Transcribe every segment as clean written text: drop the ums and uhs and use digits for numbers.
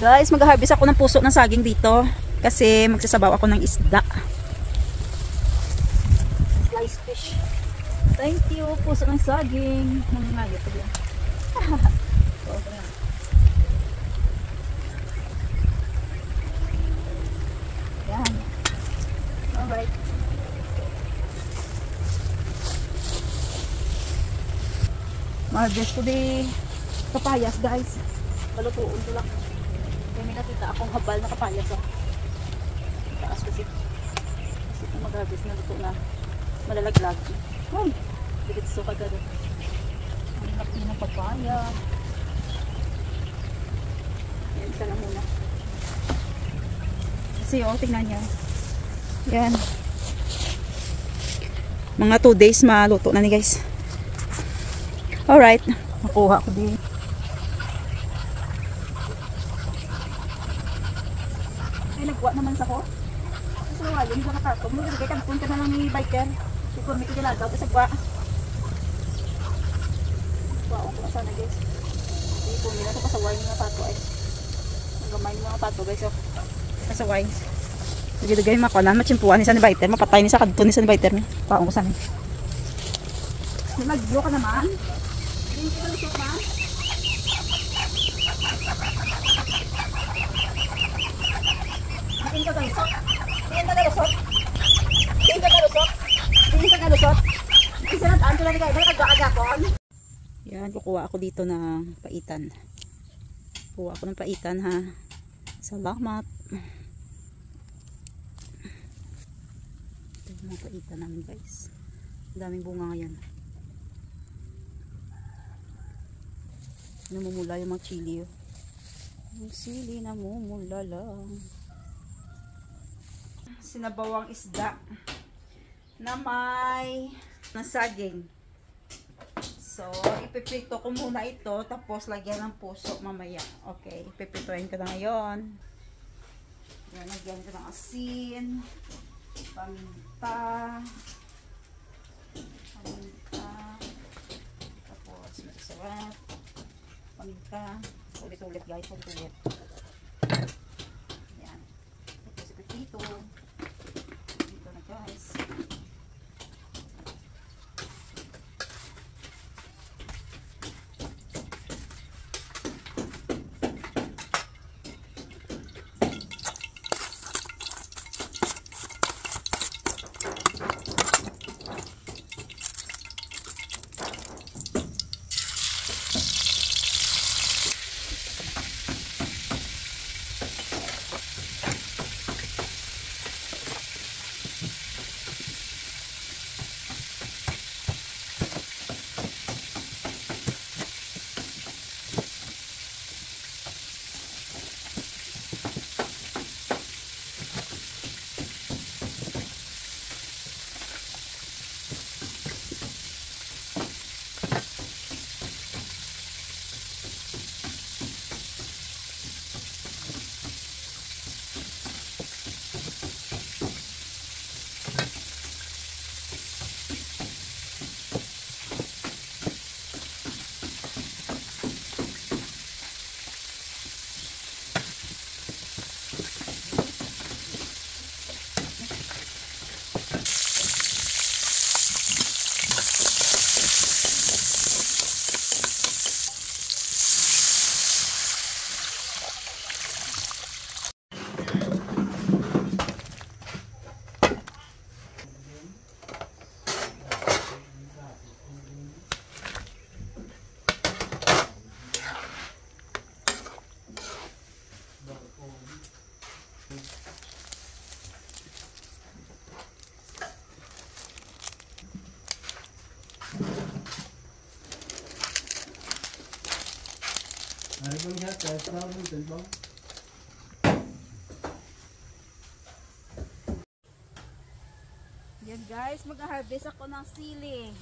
Guys, mag-harvest ako ng puso ng saging dito kasi magsasabaw ako ng isda. Slice fish. Thank you, puso ng saging. Nangangayo ko yan. Yan. Alright. Mag-harvest ko di kapayas, guys. Malutuon ko lang. Kaya may nakita akong habal na kapayas. Taas kasi. Kasi kung mag-harvest na luto na malalaglag. Ay! Diretso ka gano'n. Ang laki ng papaya. Yan, isa lang muna. Kasi tingnan niya. Yan. Mga 2 days maluto na ni guys. Alright. Nakuha ko din. Ay, nagkuha naman sa ko. Kasi wala, yun sa nakatong. Kaya kanpunta na lang ni biker. Sikor may kikalagaw. Kasi gwa. Gwa ko sana guys. Hindi po nila sa pasaway ng pato ay. Ang gamay ng mga pato guys. Pasaway. Sige guys, makuha machimpuan ni sa ni biker. Mapatay ni sa kadto ni sa ni biker. Paong ko sana. Nagyo ka naman. Hindi ka lusok man. Tingin ka galusot? Tingin ka galusot? Tingin ka galusot? Tingin ka galusot? Isa na taan ko lang guys, nagkagakon. Yan, kukuha ako dito ng paitan. Kukuha ako ng paitan ha. Salamat. Ito yung mga paitan namin guys. Ang daming bunga ngayon. Namumula yung mga chili. Yung sili namumula lang. Sinabawang isda na may nasaging. So, ipiprito ko muna ito tapos lagyan ng puso mamaya. Okay, ipipritohin ko na ngayon. Yan, lagyan ko ng asin, paminta, tapos masarap, paminta, ulit-ulit guys, ulit-ulit. Yan, tapos ipiprito. Dito na guys. Yan guys, mag-harvest ako ng sili.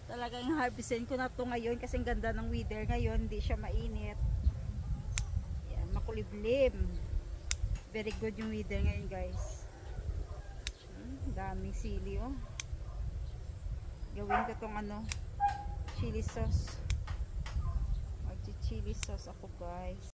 Talagang harvestin ko na to ngayon kasi ang ganda ng weather ngayon, hindi siya mainit. Yan, makulimlim. Very good yung weather ngayon guys. Daming sili oh. Gawin ko tong ano, chili sauce. Mag-chili sauce ako guys.